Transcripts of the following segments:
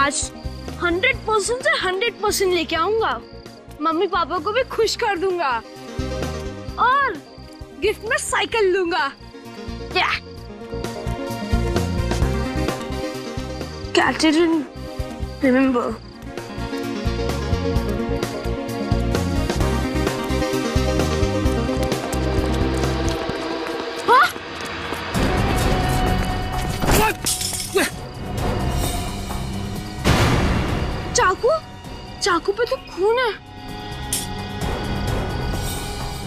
आज 100% से 100% लेके आऊंगा। मम्मी पापा को भी खुश कर दूंगा और गिफ्ट में साइकिल दूंगा। Catherine, remember. हाँ? चाकू? चाकू पे तो खून है।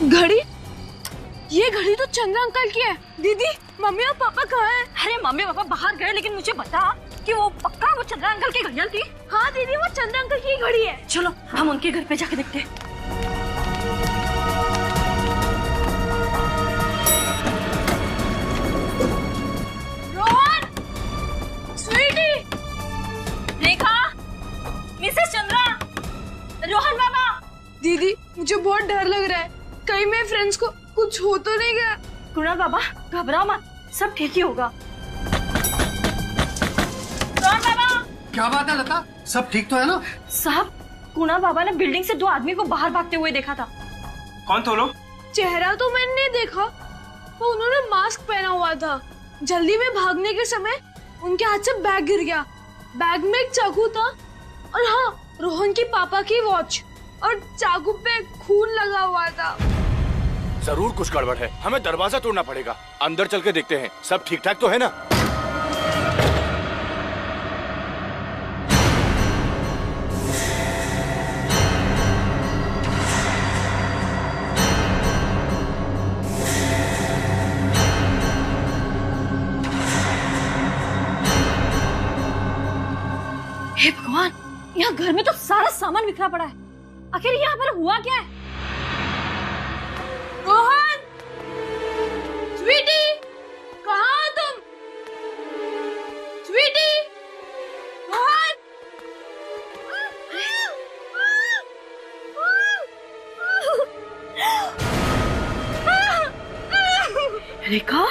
घड़ी? ये घड़ी तो चंद्र अंकल की है। दीदी, मम्मी और पापा कहाँ हैं? अरे मम्मी पापा बाहर गए, लेकिन मुझे बता कि वो पक्का वो चंद्र अंकल की घड़ियाल थी। हाँ दीदी, वो चंद्र अंकल की घड़ी है। चलो हम उनके घर पे जाके देखते हैं। रोहन, स्वीटी, रेखा, मिसेस चंद्रा, रोहन बाबा। दीदी मुझे बहुत डर लग रहा है, कहीं मेरे फ्रेंड्स को कुछ हो तो नहीं गया। कुणाल बाबा घबराओ मत, सब ठीक ही होगा। रोहन बाबा। क्या बात है लता, सब ठीक तो है ना? साहब, कुणाल बाबा ने बिल्डिंग से 2 आदमी को बाहर भागते हुए देखा था। कौन तो लोग? चेहरा तो मैंने नहीं देखा, वो उन्होंने मास्क पहना हुआ था। जल्दी में भागने के समय उनके हाथ से बैग गिर गया। बैग में एक चाकू था और हाँ, रोहन की पापा की वॉच, और चाकू पे खून लगा हुआ था। जरूर कुछ गड़बड़ है, हमें दरवाजा तोड़ना पड़ेगा। अंदर चल के देखते हैं, सब ठीक ठाक तो है ना? हे भगवान, यहाँ घर में तो सारा सामान बिखरा पड़ा है। आखिर यहाँ पर हुआ क्या है? रोहन, स्वीटी, कहाँ हो तुम? स्वीटी, रोहन। रेखा,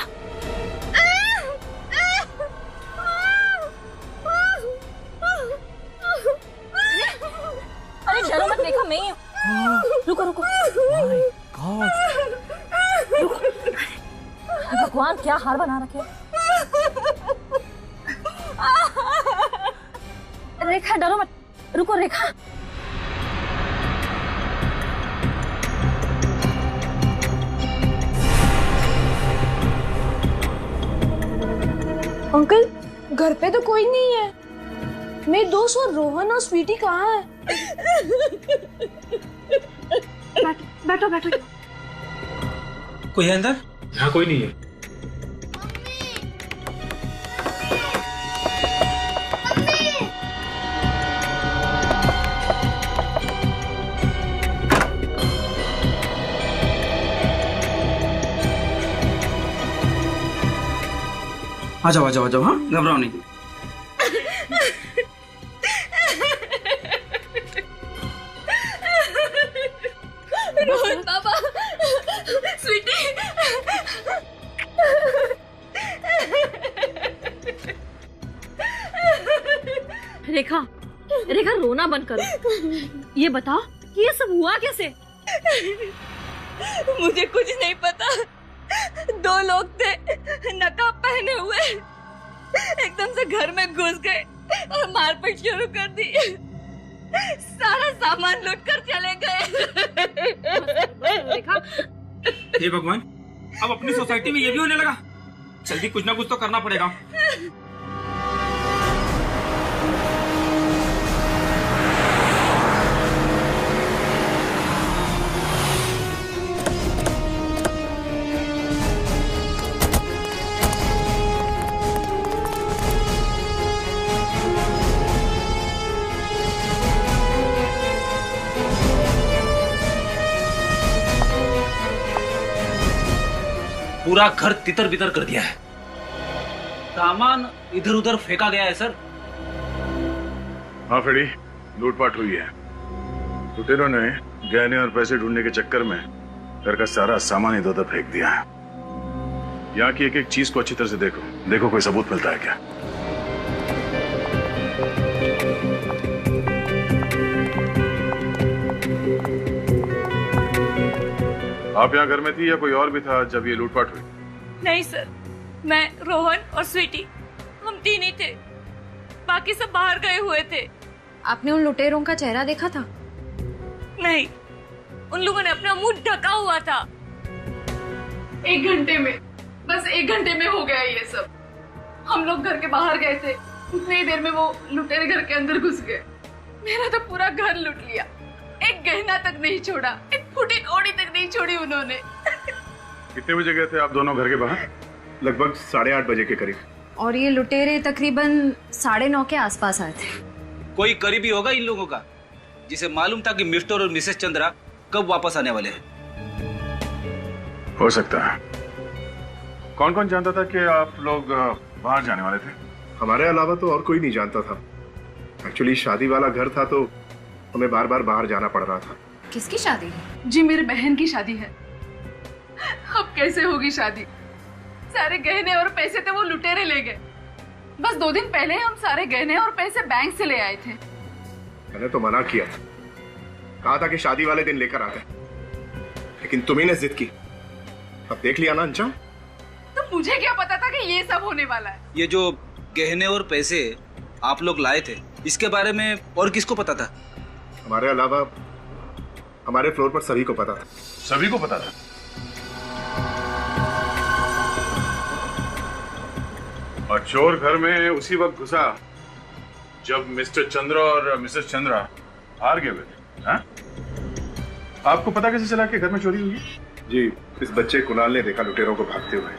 अरे डरो मत रेखा, मैं ही हूँ। रुको रुको। रुको। भगवान, क्या हार बना रखे। रेखा डरो मत, रुको रेखा। अंकल, घर पे तो कोई नहीं है। मेरे दोस्त और रोहन और स्वीटी कहाँ है? बैठो बैठो। कोई है अंदर? यहाँ कोई नहीं है। आ जाओ आ जाओ आ जाओ। हाँ, घबराओ नहीं। रोहन पापा, स्वीटी। रेखा, रेखा रोना बंद करो। ये बताओ कि ये सब हुआ कैसे? मुझे कुछ नहीं पता। 2 लोग थे, नकाब पहने हुए, एकदम से घर में घुस गए और मारपीट शुरू कर दी। सारा सामान लूट कर चले गए। रेखा, हे भगवान, अब अपनी सोसाइटी में ये भी होने लगा। जल्दी कुछ ना कुछ तो करना पड़ेगा। पूरा घर तितर बितर कर दिया है। सामान इधर उधर फेंका गया है सर। हाँ फेडी, लूटपाट हुई है। लुटेरों ने गहने और पैसे ढूंढने के चक्कर में घर का सारा सामान इधर उधर फेंक दिया है। यहाँ की एक एक चीज को अच्छी तरह से देखो, देखो कोई सबूत मिलता है क्या। आप यहाँ घर में थी या कोई और भी था जब ये लूटपाट हुई? नहीं सर, मैं, रोहन और स्वीटी, हम तीन ही थे, बाकी सब बाहर गए हुए थे। आपने उन लुटेरों का चेहरा देखा था? नहीं, उन लोगों ने अपना मुंह ढका हुआ था। 1 घंटे में, बस 1 घंटे में हो गया ये सब। हम लोग घर के बाहर गए थे, उतनी ही देर में वो लुटेरे घर के अंदर घुस गए। मेरा तो पूरा घर लूट लिया, एक गहना तक नहीं छोड़ा, एक फूटी कौड़ी तक नहीं छोड़ी उन्होंने। कितने बजे गए थे आप दोनों घर के बाहर? लगभग 8:30 बजे के करीब। और ये लुटेरे तकरीबन 9:30 के आसपास आए थे। कोई करीबी होगा इन लोगों का, जिसे मालूम था कि मिस्टर और मिसेस चंद्रा कब वापस आने वाले हैं। हो सकता है। कौन कौन जानता था कि आप लोग बाहर जाने वाले थे? हमारे अलावा तो और कोई नहीं जानता था। एक्चुअली शादी वाला घर था तो हमें बार बार बाहर जाना पड़ रहा था। किसकी शादी? जी मेरी बहन की शादी है। अब कैसे होगी शादी? सारे गहने और पैसे थे वो लुटेरे ले गए। बस 2 दिन पहले हम सारे गहने और पैसे बैंक से ले आए थे। मैंने तो मना किया था, कहा था कि शादी वाले दिन लेकर आते, लेकिन तुम्ही ने जिद की। अब देख लिया ना अंजाम। तो मुझे क्या पता था कि ये सब होने वाला है। ये जो गहने और पैसे आप लोग लाए थे, इसके बारे में और किसको पता था? हमारे अलावा हमारे फ्लोर पर सभी को पता था। सभी को पता था? और चोर घर में उसी वक्त घुसा जब मिस्टर चंद्रा और मिसेस चंद्रा हार गए हुए थे। हाँ? आपको पता कैसे चला कि घर में चोरी हुई? जी, इस बच्चे कुणाल ने देखा लुटेरों को भागते हुए।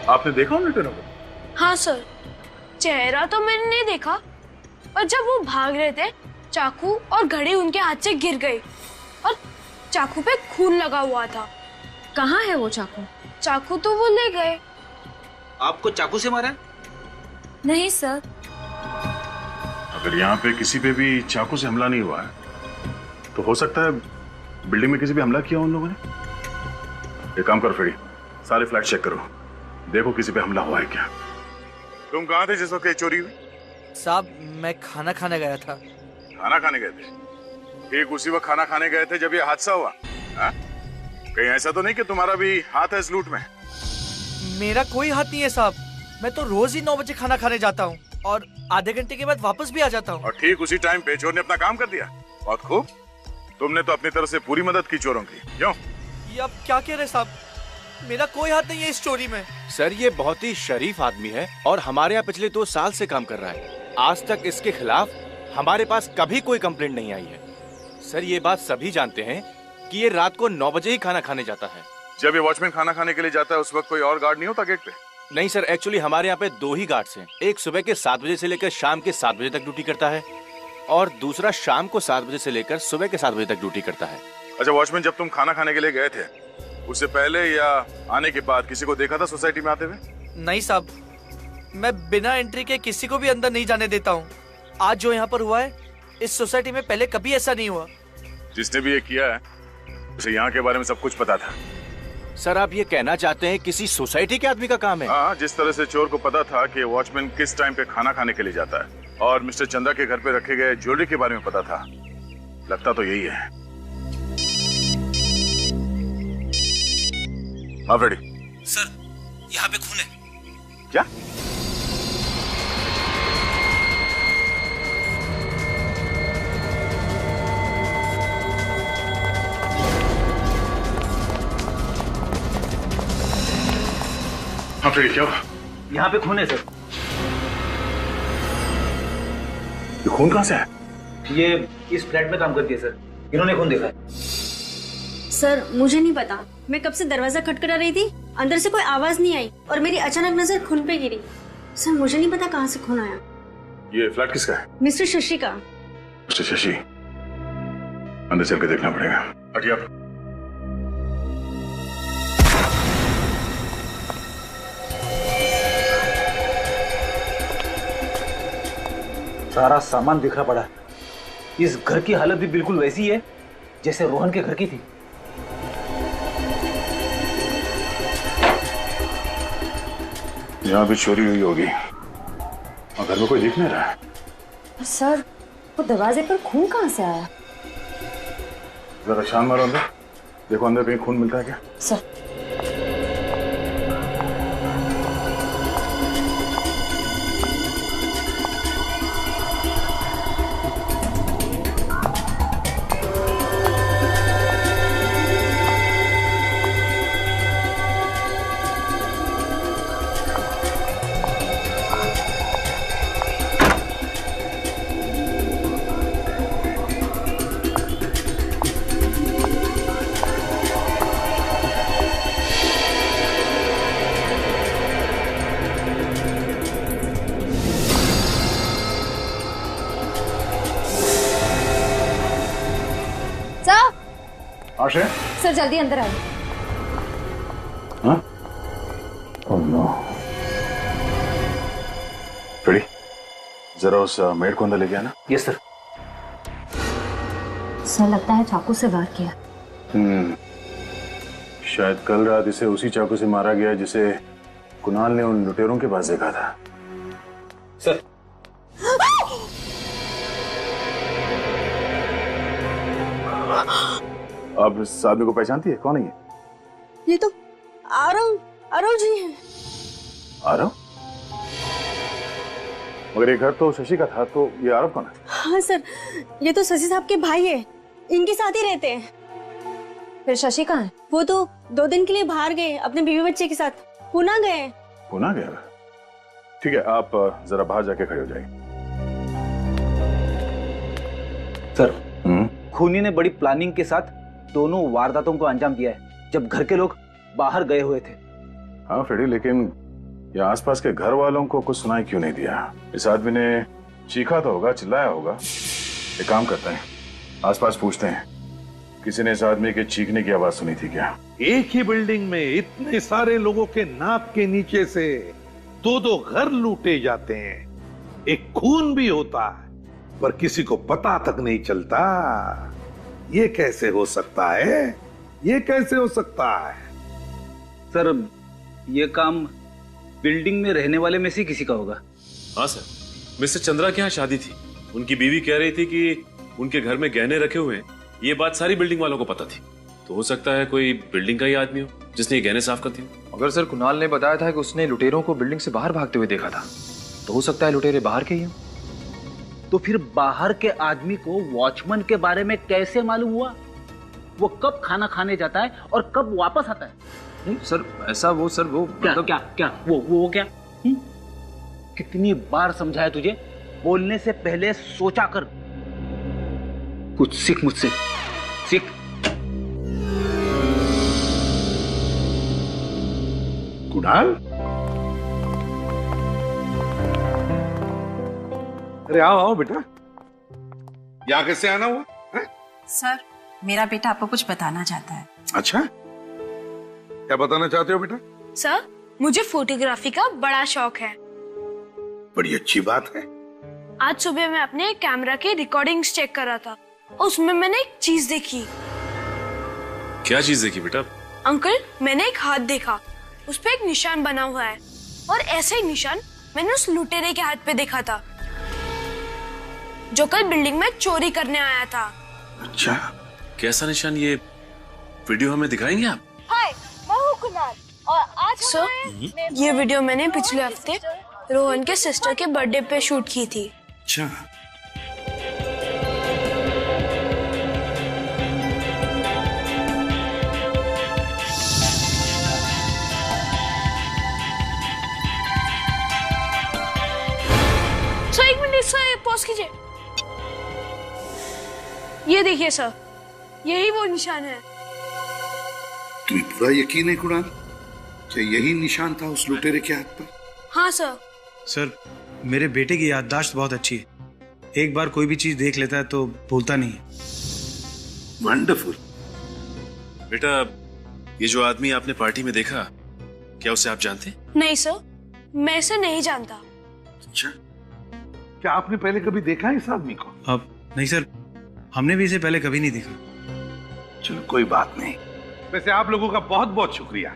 आपने देखा उन लुटेरों को? हाँ सर, चेहरा तो मैंने नहीं देखा, पर जब वो भाग रहे थे चाकू और घड़ी उनके हाथ से गिर गई और चाकू पे खून लगा हुआ था। कहाँ है वो चाकू? चाकू तो वो ले गए। आपको चाकू से मारा? नहीं सर। अगर यहाँ पे किसी पे भी चाकू से हमला नहीं हुआ है तो हो सकता है बिल्डिंग में किसी पे हमला किया उन लोगों ने। एक काम करो फेडी, सारे फ्लैट चेक करो, देखो किसी पे हमला हुआ है क्या। तुम कहाँ थे जिस वक्त ये चोरी हुई? साहब मैं खाना खाने गया था। खाना खाने गए थे? ठीक उसी वक्त खाना खाने गए थे जब ये हादसा हुआ? हा? कहीं ऐसा तो नहीं कि तुम्हारा भी हाथ है इस लूट में? मेरा कोई हाथ नहीं है साहब, मैं तो रोज ही 9 बजे खाना खाने जाता हूँ और आधे घंटे के बाद वापस भी आ जाता हूँ। और ठीक उसी टाइम पे चोर ने अपना काम कर दिया। बहुत खूब, तुमने तो अपनी तरफ से पूरी मदद की चोरों की। क्यों? ये आप क्या कह रहे साहब, मेरा कोई हाथ नहीं है इस चोरी में। सर ये बहुत ही शरीफ आदमी है और हमारे यहाँ पिछले 2 साल से काम कर रहा है। आज तक इसके खिलाफ हमारे पास कभी कोई कंप्लेंट नहीं आई है। सर ये बात सभी जानते हैं कि ये रात को 9 बजे ही खाना खाने जाता है। जब ये वॉचमैन खाना खाने के लिए जाता है उस वक्त कोई और गार्ड नहीं होता गेट पे? नहीं सर, एक्चुअली हमारे यहाँ पे 2 ही गार्ड्स हैं। एक सुबह के 7 बजे से लेकर शाम के 7 बजे तक ड्यूटी करता है और दूसरा शाम को 7 बजे से लेकर सुबह के 7 बजे तक ड्यूटी करता है। अच्छा वॉचमैन, जब तुम खाना खाने के लिए गए थे उससे पहले या आने के बाद किसी को देखा था सोसाइटी में आते हुए? नहीं साहब, मैं बिना एंट्री के किसी को भी अंदर नहीं जाने देता हूँ। आज जो यहाँ पर हुआ है इस सोसाइटी में पहले कभी ऐसा नहीं हुआ। जिसने भी ये किया है उसे यहाँ के बारे में सब कुछ पता था। सर आप ये कहना चाहते हैं किसी सोसाइटी के आदमी का काम है? हाँ, जिस तरह से चोर को पता था कि वॉचमैन किस टाइम पे खाना खाने के लिए जाता है और मिस्टर चंद्रा के घर पे रखे गए ज्वेलरी के बारे में पता था, लगता तो यही है। हाँ फ्रेडी। सर यहाँ पे खून है। क्या? हाँ फ्रेडी, क्या हुआ? यहाँ पे खून है सर। ये खून कहाँ से है? ये इस फ्लैट में काम करती है सर, इन्होंने खून देखा है। सर मुझे नहीं पता, मैं कब से दरवाजा खटखटा रही थी, अंदर से कोई आवाज नहीं आई और मेरी अचानक नजर खून पे गिरी। सर मुझे नहीं पता कहाँ से खून आया। ये फ्लैट किसका है? मिस्टर शशि का। मिस्टर शशि, अंदर चल के देखना पड़ेगा। हटिए आप। सारा सामान बिखरा पड़ा है। इस घर की हालत भी बिल्कुल वैसी है जैसे रोहन के घर की थी। यहाँ भी चोरी हुई होगी और घर में कोई दिख नहीं रहा है। सर वो दरवाजे पर खून कहाँ से आया? जरा छान मारो अंदर, देखो अंदर कहीं खून मिलता है क्या? सर आशय, सर जल्दी अंदर आए। हाँ? Oh no. फ्रेडी, जरा उस मेड को अंदर लेके आना। Yes sir. सर लगता है चाकू से वार किया। शायद कल रात इसे उसी चाकू से मारा गया जिसे कुणाल ने उन लुटेरों के पास देखा था। सर आप इस आदमी को पहचानती है? कौन है ये? ये तो आरव जी हैं। आरव? मगर ये घर तो शशि का था, तो ये आरव कौन है? हाँ सर, ये तो शशि साहब के भाई है, इनके साथ ही रहते हैं। फिर शशि कहाँ है? वो तो 2 दिन के लिए बाहर गए अपने बीवी बच्चे के साथ, पुणे गए। पुणे गया? ठीक है, आप जरा बाहर जाके खड़े हो जाइए। सर, खूनी ने बड़ी प्लानिंग के साथ दोनों वारदातों को अंजाम दिया है जब घर के लोग बाहर गए हुए थे। हाँ फ्रेडी, लेकिन ये आसपास के घर वालों को कुछ सुनाई क्यों नहीं दिया? इस आदमी ने चीखा तो होगा, चिल्लाया होगा। एक काम करते हैं, आसपास पूछते हैं, किसी ने इस आदमी के चीखने की आवाज सुनी थी क्या? एक ही बिल्डिंग में इतने सारे लोगों के नाक के नीचे से 2-2 घर लूटे जाते हैं। एक खून भी होता है पर किसी को पता तक नहीं चलता। ये कैसे हो सकता है? ये कैसे हो सकता है? सर, ये काम बिल्डिंग में रहने वाले में से किसी का होगा। हाँ सर, मिस्टर चंद्रा के यहाँ शादी थी। उनकी बीवी कह रही थी कि उनके घर में गहने रखे हुए हैं। ये बात सारी बिल्डिंग वालों को पता थी, तो हो सकता है कोई बिल्डिंग का ही आदमी हो जिसने ये गहने साफ कर दिए। अगर सर कुणाल ने बताया था कि उसने लुटेरों को बिल्डिंग से बाहर भागते हुए देखा था, तो हो सकता है लुटेरे बाहर के ही हों। तो फिर बाहर के आदमी को वॉचमैन के बारे में कैसे मालूम हुआ? वो कब खाना खाने जाता है और कब वापस आता है? नहीं सर, ऐसा वो सर वो क्या तो क्या वो क्या? कितनी बार समझाया तुझे, बोलने से पहले सोचा कर। कुछ सीख मुझसे, सीख। कुणाल, अरे आओ बेटा, यहाँ कैसे आना हुआ है? सर, मेरा बेटा आपको कुछ बताना चाहता है। अच्छा, क्या बताना चाहते हो बेटा? सर, मुझे फोटोग्राफी का बड़ा शौक है। बड़ी अच्छी बात है। आज सुबह मैं अपने कैमरा के रिकॉर्डिंग्स चेक कर रहा था और उसमें मैंने एक चीज देखी। क्या चीज देखी बेटा? अंकल, मैंने एक हाथ देखा, उस पे एक निशान बना हुआ है और ऐसा ही निशान मैंने उस लुटेरे के हाथ पे देखा था जो कल बिल्डिंग में चोरी करने आया था। अच्छा, कैसा निशान? ये वीडियो हमें दिखाएंगे आप? हाय, मैं हूँ कुणाल और आज सर, ये वीडियो मैंने पिछले हफ्ते रोहन के सिस्टर के बर्थडे पे शूट की थी। अच्छा, सर एक मिनट, सर पॉज कीजिए। ये देखिए सर, यही वो निशान है। तुम्हें पूरा यकीन है कुणाल कि यही निशान था उस लुटेरे के हाथ पर? हाँ सर। सर, मेरे बेटे की याददाश्त बहुत अच्छी है, एक बार कोई भी चीज देख लेता है तो भूलता नहीं है। वंडरफुल। बेटा, ये जो आदमी आपने पार्टी में देखा, क्या उसे आप जानते हैं? नहीं सर, मैं इसे नहीं जानता। अच्छा, क्या आपने पहले कभी देखा है इस आदमी को? अब नहीं सर, हमने भी इसे पहले कभी नहीं देखा। चलो कोई बात नहीं। वैसे आप लोगों का बहुत बहुत शुक्रिया,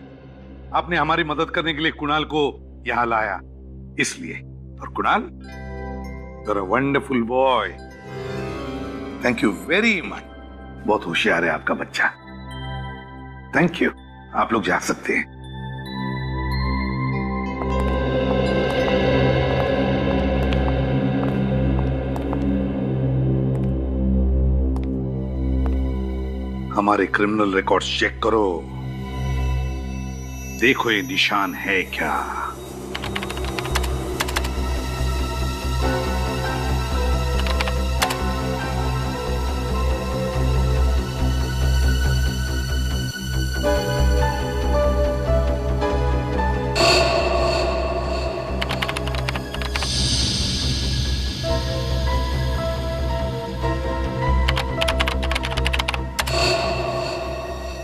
आपने हमारी मदद करने के लिए कुणाल को यहाँ लाया, इसलिए। और Kunal, you're a wonderful boy. Thank you very much. बहुत होशियार है आपका बच्चा। थैंक यू, आप लोग जा सकते हैं। हमारे क्रिमिनल रिकॉर्ड्स चेक करो, देखो ये निशान है क्या।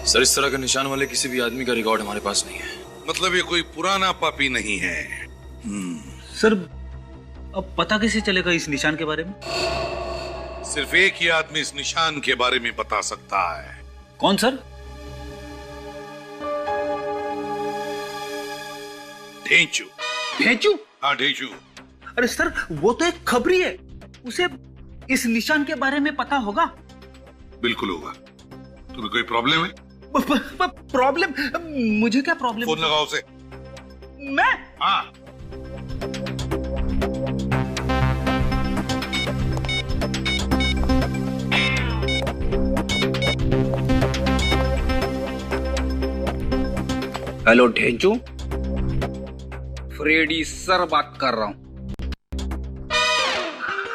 सर, इस तरह के निशान वाले किसी भी आदमी का रिकॉर्ड हमारे पास नहीं है। मतलब ये कोई पुराना पापी नहीं है। सर, अब पता कैसे चलेगा इस निशान के बारे में? सिर्फ एक ही आदमी इस निशान के बारे में बता सकता है। कौन सर? ढेंचू। ढेंचू? हाँ, ढेंचू। अरे सर, वो तो एक खबरी है, उसे इस निशान के बारे में पता होगा। बिल्कुल होगा। तुम्हें कोई प्रॉब्लम है? प्रॉब्लम? मुझे क्या प्रॉब्लम? फोन लगाओ उसे। मैं? हाँ। हेलो ढेंचू, फ्रेडी सर बात कर रहा हूं।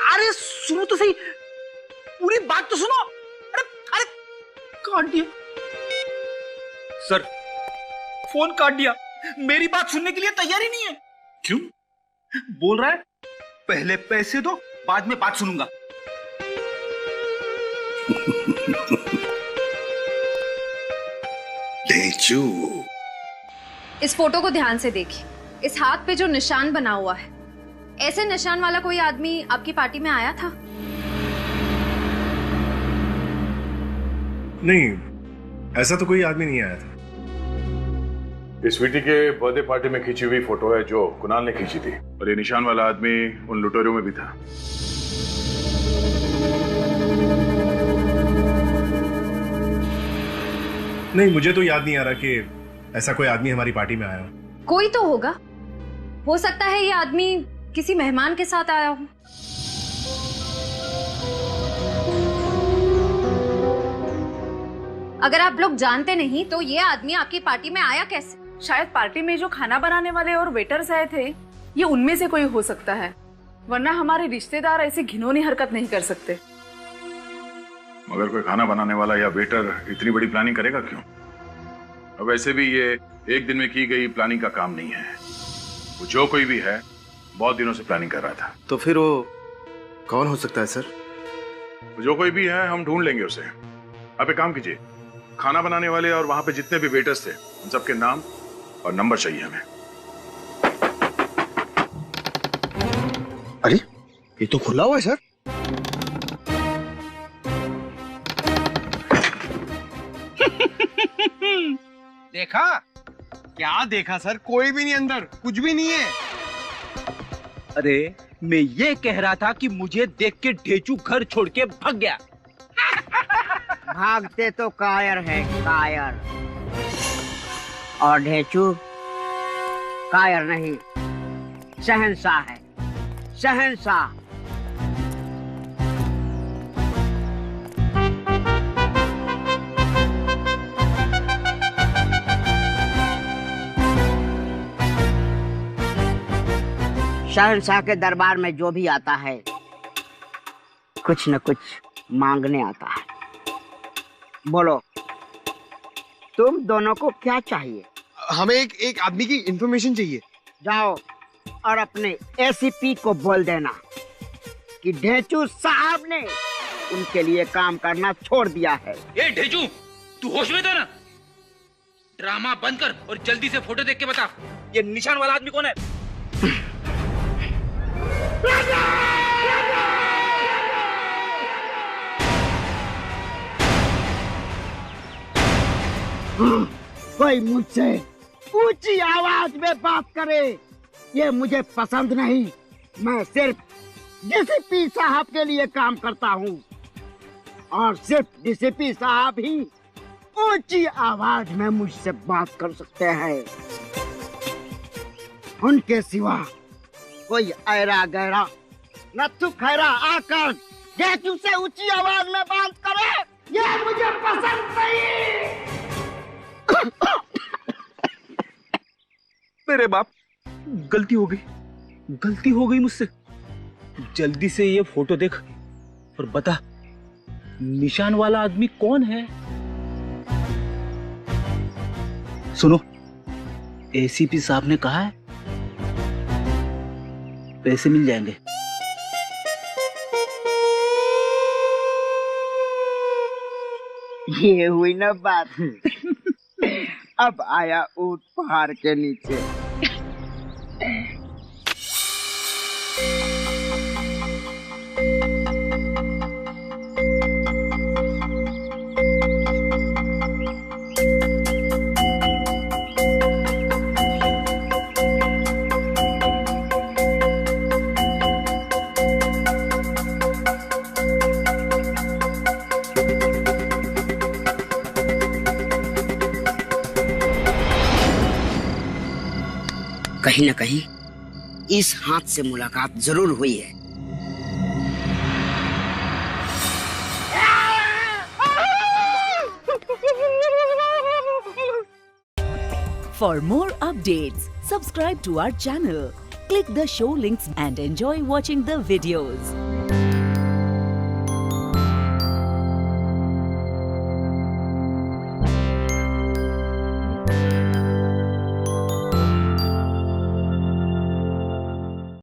अरे सुनो तो सही, पूरी बात तो सुनो। अरे काट दिया सर, फोन काट दिया। मेरी बात सुनने के लिए तैयार ही नहीं है। क्यों? बोल रहा है पहले पैसे दो, बाद में बात सुनूंगा। ढेंचू, इस फोटो को ध्यान से देखिए। इस हाथ पे जो निशान बना हुआ है, ऐसे निशान वाला कोई आदमी आपकी पार्टी में आया था? नहीं, ऐसा तो कोई आदमी नहीं आया था। इस स्वीटी के बर्थडे पार्टी में खींची हुई फोटो है जो कुणाल ने खींची थी, और ये निशान वाला आदमी उन लुटेरों में भी था। नहीं, मुझे तो याद नहीं आ रहा कि ऐसा कोई आदमी हमारी पार्टी में आया। कोई तो होगा, हो सकता है ये आदमी किसी मेहमान के साथ आया हो। अगर आप लोग जानते नहीं तो ये आदमी आपकी पार्टी में आया कैसे? शायद पार्टी में जो खाना बनाने वाले और वेटर्स आए थे, ये उनमें से कोई हो सकता है, वरना हमारे रिश्तेदार ऐसी घिनौनी हरकत नहीं कर सकते। मगर कोई खाना बनाने वाला या वेटर इतनी बड़ी प्लानिंग करेगा क्यों? अब वैसे भी ये एक दिन में की गई प्लानिंग का काम नहीं है। वो जो कोई भी है, बहुत दिनों से प्लानिंग कर रहा था। तो फिर वो कौन हो सकता है सर? जो कोई भी है, हम ढूंढ लेंगे उसे। आप एक काम कीजिए, खाना बनाने वाले और वहां पे जितने भी वेटर्स थे, उन सबके नाम और नंबर चाहिए हमें। अरे, ये तो खुला हुआ है सर। देखा? क्या देखा सर? कोई भी नहीं अंदर, कुछ भी नहीं है। अरे मैं ये कह रहा था कि मुझे देख के ढेंचू घर छोड़ के भाग गया। भागते तो कायर है, कायर। और ढेंचू कायर नहीं, शहंशाह है, शहंशाह। शहंशाह के दरबार में जो भी आता है, कुछ न कुछ मांगने आता है। बोलो, तुम दोनों को क्या चाहिए? हमें एक आदमी की इंफॉर्मेशन चाहिए। जाओ और अपने एसीपी को बोल देना कि ढेंचू साहब ने उनके लिए काम करना छोड़ दिया है। ए ढेंचू, तू होश में तो ना? ड्रामा बंद कर और जल्दी से फोटो देख के बता, ये निशान वाला आदमी कौन है? कोई मुझसे ऊंची आवाज में बात करे, ये मुझे पसंद नहीं। मैं सिर्फ डीसीपी साहब के लिए काम करता हूँ। और सिर्फ डीसीपी साहब ही ऊंची आवाज में मुझसे बात कर सकते हैं। उनके सिवा कोई ऐरा गैरा नत्थु खैरा आकर ये तुमसे ऊंची आवाज में बात करे, ये मुझे पसंद नहीं। मेरे बाप, गलती हो गई मुझसे। जल्दी से ये फोटो देख और बता निशान वाला आदमी कौन है। सुनो, एसीपी साहब ने कहा है पैसे मिल जाएंगे। ये हुई ना बात। अब आया ऊंट पहाड़ के नीचे। कहीं न कहीं इस हाथ से मुलाकात जरूर हुई है। For more updates, subscribe to our channel, click the show links and enjoy watching the videos.